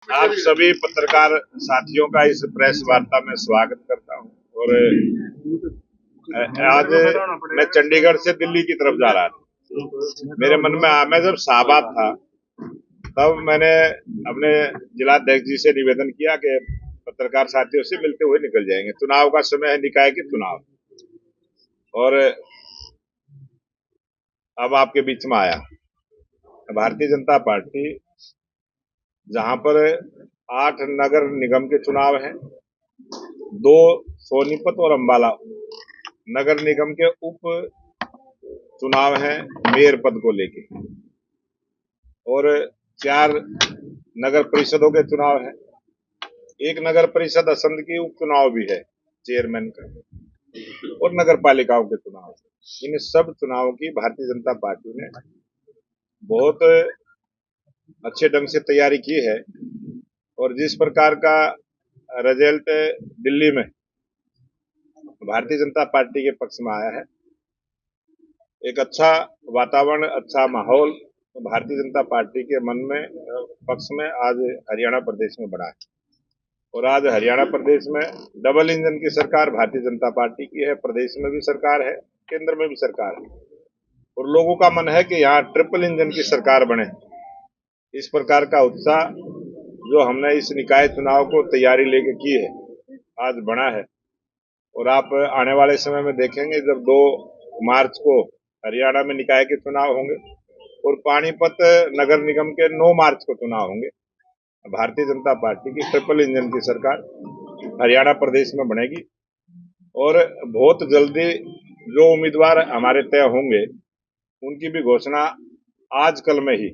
आप सभी पत्रकार साथियों का इस प्रेस वार्ता में स्वागत करता हूं। और आज मैं चंडीगढ़ से दिल्ली की तरफ जा रहा था। मेरे मन में मैं जब शाहबाद था तब मैंने अपने जिलाध्यक्ष जी से निवेदन किया कि पत्रकार साथियों से मिलते हुए निकल जाएंगे। चुनाव का समय है, निकाय के चुनाव, और अब आपके बीच में आया। भारतीय जनता पार्टी जहां पर 8 नगर निगम के चुनाव हैं, 2 सोनीपत और अंबाला नगर निगम के उप चुनाव हैं मेयर पद को लेके, और 4 नगर परिषदों के चुनाव हैं। एक नगर परिषद असंध की उपचुनाव भी है चेयरमैन का, और नगर पालिकाओं के चुनाव। इन सब चुनावों की भारतीय जनता पार्टी ने बहुत अच्छे ढंग से तैयारी की है, और जिस प्रकार का रिजल्ट दिल्ली में भारतीय जनता पार्टी के पक्ष में आया है, एक अच्छा वातावरण, अच्छा माहौल भारतीय जनता पार्टी के मन में पक्ष में आज हरियाणा प्रदेश में बना है। और आज हरियाणा प्रदेश में डबल इंजन की सरकार भारतीय जनता पार्टी की है। प्रदेश में भी सरकार है, केंद्र में भी सरकार है, और लोगों का मन है कि यहाँ ट्रिपल इंजन की सरकार बने। इस प्रकार का उत्साह जो हमने इस निकाय चुनाव को तैयारी लेके की है, आज बना है। और आप आने वाले समय में देखेंगे जब 2 मार्च को हरियाणा में निकाय के चुनाव होंगे और पानीपत नगर निगम के 9 मार्च को चुनाव होंगे, भारतीय जनता पार्टी की ट्रिपल इंजन की सरकार हरियाणा प्रदेश में बनेगी। और बहुत जल्दी जो उम्मीदवार हमारे तय होंगे उनकी भी घोषणा आज कल में ही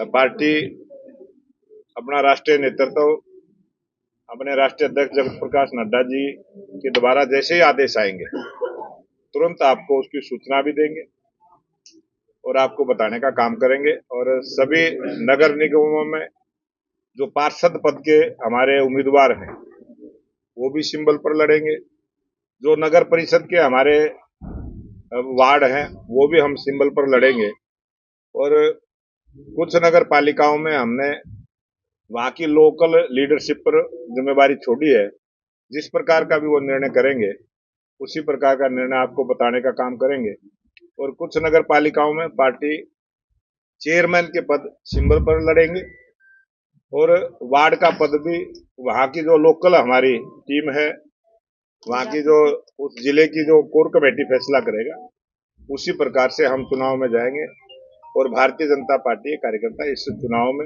पार्टी अपना राष्ट्रीय नेतृत्व, अपने राष्ट्रीय अध्यक्ष जगत प्रकाश नड्डा जी के द्वारा जैसे ही आदेश आएंगे तुरंत आपको उसकी सूचना भी देंगे और आपको बताने का काम करेंगे। और सभी नगर निगमों में जो पार्षद पद के हमारे उम्मीदवार हैं वो भी सिंबल पर लड़ेंगे। जो नगर परिषद के हमारे वार्ड हैं वो भी हम सिंबल पर लड़ेंगे। और कुछ नगर पालिकाओं में हमने वहां की लोकल लीडरशिप पर जिम्मेवारी छोड़ी है। जिस प्रकार का भी वो निर्णय करेंगे उसी प्रकार का निर्णय आपको बताने का काम करेंगे। और कुछ नगर पालिकाओं में पार्टी चेयरमैन के पद सिंबल पर लड़ेंगे, और वार्ड का पद भी वहां की जो लोकल हमारी टीम है, वहां की जो उस जिले की जो कोर कमेटी फैसला करेगा उसी प्रकार से हम चुनाव में जाएंगे। और भारतीय जनता पार्टी के कार्यकर्ता इस चुनाव में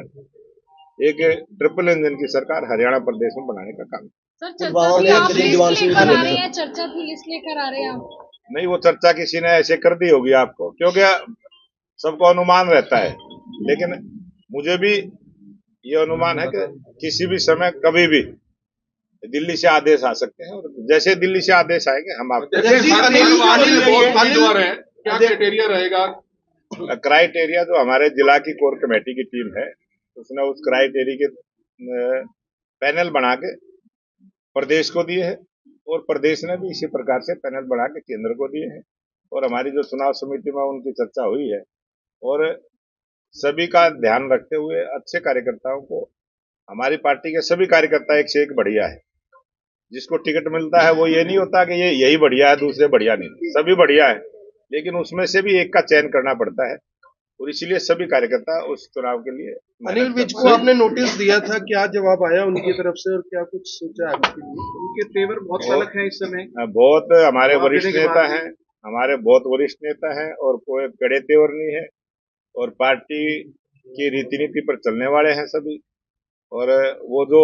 एक ट्रिपल इंजन की सरकार हरियाणा प्रदेश में बनाने का काम। सर, चर्चा थी इसलिए करा रहे हैं आप? नहीं, वो चर्चा किसी ने ऐसे कर दी होगी आपको, क्योंकि सबको अनुमान रहता है, लेकिन मुझे भी ये अनुमान है कि किसी भी समय कभी भी दिल्ली से आदेश आ सकते हैं, और जैसे दिल्ली से आदेश आएंगे हम आपको। क्या क्राइटेरिया रहेगा? क्राइटेरिया जो हमारे जिला की कोर कमेटी की टीम है उसने उस क्राइटेरिया के पैनल बना के प्रदेश को दिए हैं, और प्रदेश ने भी इसी प्रकार से पैनल बना के केंद्र को दिए हैं। और हमारी जो चुनाव समिति में उनकी चर्चा हुई है, और सभी का ध्यान रखते हुए अच्छे कार्यकर्ताओं को, हमारी पार्टी के सभी कार्यकर्ता एक से एक बढ़िया है। जिसको टिकट मिलता है वो ये नहीं होता कि ये यही बढ़िया है दूसरे बढ़िया नहीं, सभी बढ़िया है, लेकिन उसमें से भी एक का चयन करना पड़ता है, और इसीलिए सभी कार्यकर्ता उस चुनाव के लिए। अनिल विज को आपने नोटिस दिया था, क्या जवाब आया उनकी तरफ से और क्या कुछ सोचा आपके लिए? उनके तेवर बहुत तलख है इस समय। बहुत हमारे वरिष्ठ नेता हैं, हमारे बहुत वरिष्ठ नेता हैं, और कोई कड़े तेवर नहीं है, और पार्टी की रीति नीति पर चलने वाले हैं सभी। और वो जो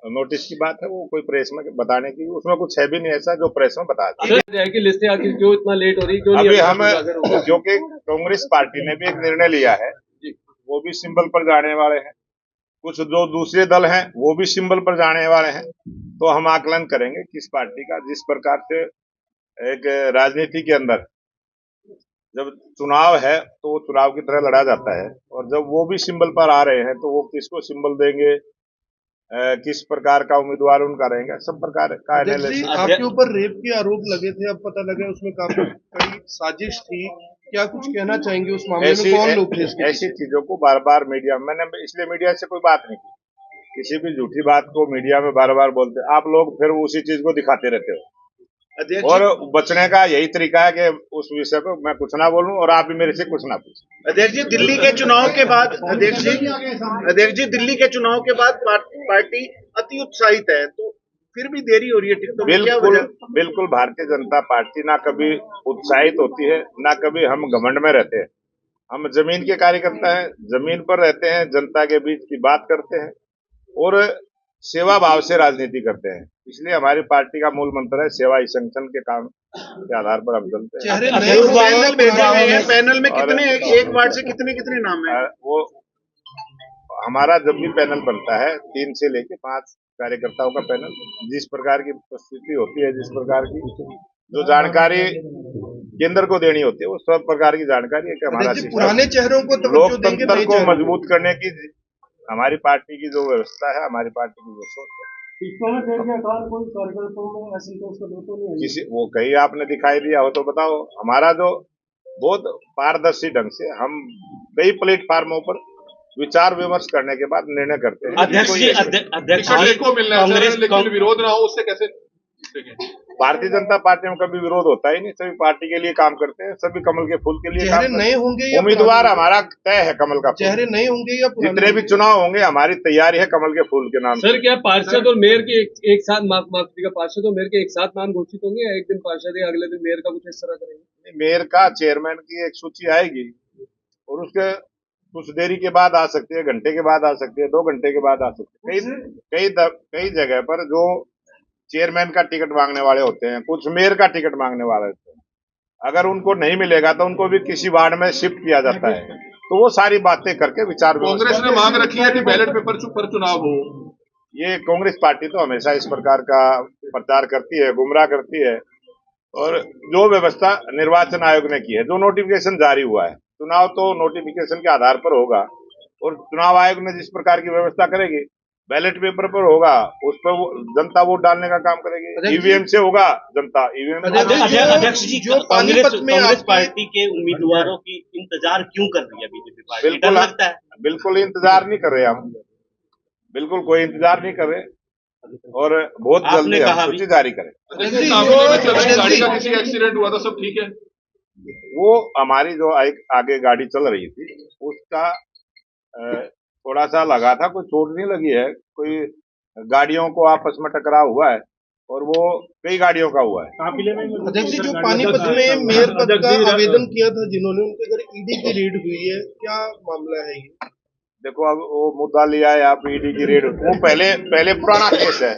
नोटिस की बात है वो कोई प्रेस में बताने की, उसमें कुछ है भी नहीं ऐसा जो प्रेस में बता जाएगी। लिस्टें आखिर क्यों इतना लेट हो रही? क्यों अभी हम, क्योंकि कांग्रेस पार्टी ने भी एक निर्णय लिया है, वो भी सिंबल पर जाने वाले हैं। कुछ जो दूसरे दल हैं वो भी सिंबल पर जाने वाले हैं। तो हम आकलन करेंगे किस पार्टी का, जिस प्रकार से एक राजनीति के अंदर जब चुनाव है तो वो चुनाव की तरह लड़ा जाता है, और जब वो भी सिंबल पर आ रहे हैं तो वो किसको सिंबल देंगे, किस प्रकार का उम्मीदवार उनका रहेगा, सब प्रकार का एनालिसिस। आपके ऊपर रेप के आरोप लगे थे, अब पता लगा उसमें काफी बड़ी साजिश थी। क्या कुछ कहना चाहेंगे उस मामले में? ऐसी कौन लोग थे इसके ऐसी पीछे? चीजों को बार बार मीडिया, मैंने इसलिए मीडिया से कोई बात नहीं की, किसी भी झूठी बात को मीडिया में बार बार बोलते आप लोग, फिर उसी चीज को दिखाते रहते हो। और बचने का यही तरीका है कि उस विषय पे मैं कुछ ना बोलूं और आप भी मेरे से कुछ ना पूछें। अध्यक्ष जी, दिल्ली के चुनाव के बाद अध्यक्ष जी दिल्ली के चुनाव के बाद पार्टी अति उत्साहित है, तो फिर भी देरी हो रही है टिकटों में, क्या बिल्कुल वजह? बिल्कुल, भारतीय जनता पार्टी ना कभी उत्साहित होती है, ना कभी हम घमंड में रहते हैं। हम जमीन के कार्यकर्ता हैं, जमीन पर रहते हैं, जनता के बीच की बात करते हैं और सेवा भाव से राजनीति करते हैं। इसलिए हमारी पार्टी का मूल मंत्र है सेवा ही संगठन के काम के आधार पर हम चलते हैं। पैनल भेजे हुए हैं, पैनल में कितने, एक वार्ड से कितने कितने नाम है? वो हमारा जब भी पैनल बनता है 3 से लेके 5 कार्यकर्ताओं का पैनल, जिस प्रकार की परिस्थिति होती है, जिस प्रकार की जो जानकारी केंद्र को देनी होती है, वो सब प्रकार की जानकारी है कि हमारा पुराने चेहरों को तवज्जो देंगे, लोकतंत्र को मजबूत करने की हमारी पार्टी की जो व्यवस्था है, हमारी पार्टी की जो सोच है, किसी वो कहीं आपने दिखाई दिया हो तो बताओ। हमारा जो बहुत पारदर्शी ढंग से हम कई प्लेटफार्मों पर विचार विमर्श करने के बाद निर्णय करते हैं। अध्यक्ष जी, अध्यक्ष को मिलना है सर, लेकिन विरोध ना हो उससे कैसे? भारतीय जनता पार्टी में कभी विरोध होता ही नहीं, सभी पार्टी के लिए काम करते हैं, सभी कमल के फूल के लिए काम करते नए होंगे हैं। उम्मीदवार हमारा तय है कमल का फूल। चेहरे नए होंगे या जितने भी चुनाव होंगे हमारी तैयारी है कमल के फूल के नाम। सर, क्या पार्षद और मेयर के एक साथ पार्षद और मेयर के एक साथ नाम घोषित होंगे या एक दिन पार्षद है अगले दिन मेयर का कुछ इस तरह करेंगे? मेयर का, चेयरमैन की एक सूची आएगी और उसके कुछ देरी के बाद आ सकती है, घंटे के बाद आ सकती है, 2 घंटे के बाद आ सकती है। कई जगह पर जो चेयरमैन का टिकट मांगने वाले होते हैं, कुछ मेयर का टिकट मांगने वाले होते हैं, अगर उनको नहीं मिलेगा तो उनको भी किसी वार्ड में शिफ्ट किया जाता है। तो वो सारी बातें करके विचार कांग्रेस ने मांग रखी है कि बैलेट पेपर पर चुनाव हो। ये कांग्रेस पार्टी तो हमेशा इस प्रकार का प्रचार करती है, गुमराह करती है। और जो व्यवस्था निर्वाचन आयोग ने की है, जो नोटिफिकेशन जारी हुआ है, चुनाव तो नोटिफिकेशन के आधार पर होगा और चुनाव आयोग ने जिस प्रकार की व्यवस्था करेगी, बैलेट पेपर पर होगा, उस पर जनता वोट डालने का काम करेगी। ईवीएम से होगा, जनता ईवीएम। अध्यक्ष जी, जो कांग्रेस पार्टी के उम्मीदवारों की इंतजार क्यों कर रही है बीजेपी पार्टी? डर लगता है? बिल्कुल इंतजार नहीं कर रहे हम, बिल्कुल कोई इंतजार नहीं कर रहे और बहुत जल्दी हम सूची जारी करें। गाड़ी का किसी एक्सीडेंट हुआ था, सब ठीक है? वो हमारी जो आगे गाड़ी चल रही थी उसका थोड़ा सा लगा था, कोई चोट नहीं लगी है, कोई गाड़ियों को आपस में टकराव हुआ है और वो कई गाड़ियों का हुआ है। अध्यक्ष जी, जो पानीपत में मेयर पद का आवेदन किया था जिन्होंने, उनके घर ईडी की रेड हुई है, क्या मामला है ये? देखो, अब वो मुद्दा लिया है आप ईडी की रेड, वो पहले पुराना केस है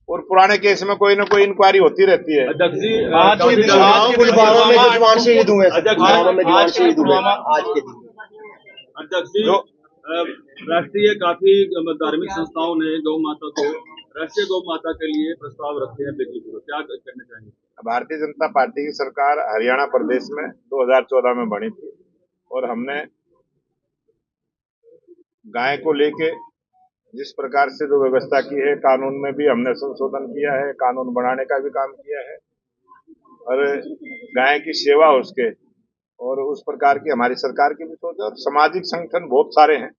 और पुराने केस में कोई ना कोई इंक्वायरी होती रहती है। अध्यक्ष जी, राष्ट्रीय काफी धार्मिक संस्थाओं ने गौ माता को राष्ट्रीय गौ माता के लिए प्रस्ताव रखे हैं, क्या करना चाहेंगे? भारतीय जनता पार्टी की सरकार हरियाणा प्रदेश में 2014 में बनी थी और हमने गाय को लेके जिस प्रकार से जो व्यवस्था की है, कानून में भी हमने संशोधन किया है, कानून बनाने का भी काम किया है और गाय की सेवा उसके और उस प्रकार की हमारी सरकार की भी सोच है। और सामाजिक संगठन बहुत सारे हैं,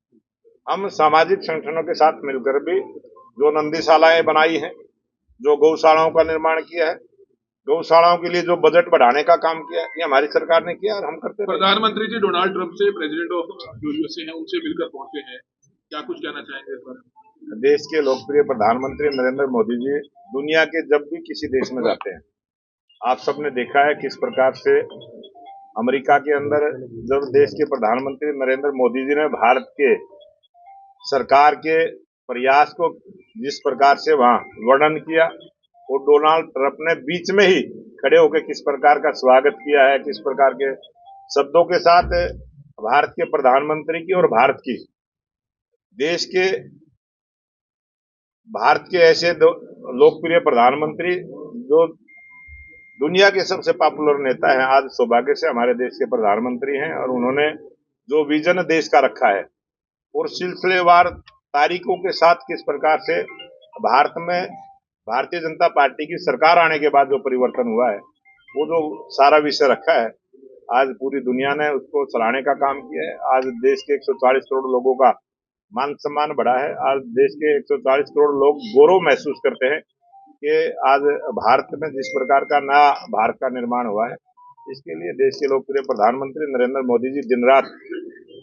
हम सामाजिक संगठनों के साथ मिलकर भी जो नंदीशालाएं बनाई हैं, जो गौशालाओं का निर्माण किया है, गौशालाओं के लिए जो बजट बढ़ाने का काम किया, ये हमारी सरकार ने किया और हम करते हैं। प्रधानमंत्री जी डोनाल्ड ट्रंप से प्रेसिडेंट ऑफ यूएसए हैं, उनसे मिलकर पहुंचे हैं, क्या कुछ कहना चाहेंगे इस बारे? देश के लोकप्रिय प्रधानमंत्री नरेंद्र मोदी जी दुनिया के जब भी किसी देश में जाते हैं, आप सबने देखा है किस प्रकार से अमेरिका के अंदर जब देश के प्रधानमंत्री नरेंद्र मोदी जी ने भारत के सरकार के प्रयास को जिस प्रकार से वहां वर्णन किया, और डोनाल्ड ट्रंप ने बीच में ही खड़े होकर किस प्रकार का स्वागत किया है, किस प्रकार के शब्दों के साथ भारत के प्रधानमंत्री की और भारत के ऐसे लोकप्रिय प्रधानमंत्री जो दुनिया के सबसे पॉपुलर नेता हैं, आज सौभाग्य से हमारे देश के प्रधानमंत्री हैं और उन्होंने जो विजन देश का रखा है और सिलसिलेवार तारीखों के साथ किस प्रकार से भारत में भारतीय जनता पार्टी की सरकार आने के बाद जो परिवर्तन हुआ है, वो जो सारा विषय रखा है, आज पूरी दुनिया ने उसको सराहने का काम किया है। आज देश के 140 करोड़ लोगों का मान सम्मान बढ़ा है। आज देश के 140 करोड़ लोग गौरव महसूस करते हैं कि आज भारत में जिस प्रकार का नया भारत का निर्माण हुआ है, इसके लिए देश के लोकप्रिय प्रधानमंत्री नरेंद्र मोदी जी दिन रात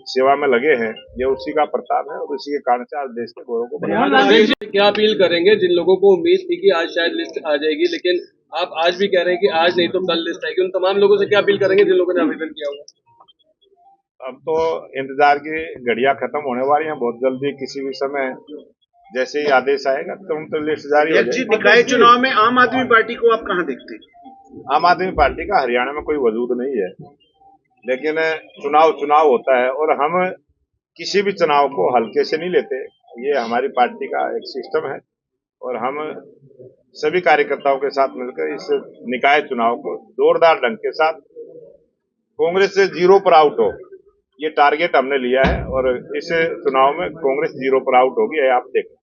सेवा में लगे हैं। ये उसी का प्रताप है और उसी के कारण से आज देश के गौरव को बढ़ावा अध्यक्ष जी, क्या अपील करेंगे जिन लोगों को उम्मीद थी कि आज शायद लिस्ट आ जाएगी, लेकिन आप आज भी कह रहे हैं कि आज नहीं तो कल लिस्ट आएगी, उन तमाम लोगों से क्या अपील करेंगे जिन लोगों ने आवेदन किया हुआ? अब तो इंतजार की घड़ियां खत्म होने वाली हैं। बहुत जल्दी किसी भी समय जैसे ही आदेश आएगा तो लिस्ट जारी हो अध्यक्ष जी, जाएगी। निकाय चुनाव में आम आदमी पार्टी को आप कहाँ देखते हैं? आम आदमी पार्टी का हरियाणा में कोई वजूद नहीं है, लेकिन चुनाव होता है और हम किसी भी चुनाव को हल्के से नहीं लेते। ये हमारी पार्टी का एक सिस्टम है और हम सभी कार्यकर्ताओं के साथ मिलकर इस निकाय चुनाव को जोरदार ढंग के साथ कांग्रेस से 0 पर आउट हो, ये टारगेट हमने लिया है और इस चुनाव में कांग्रेस 0 पर आउट होगी, आप देखें।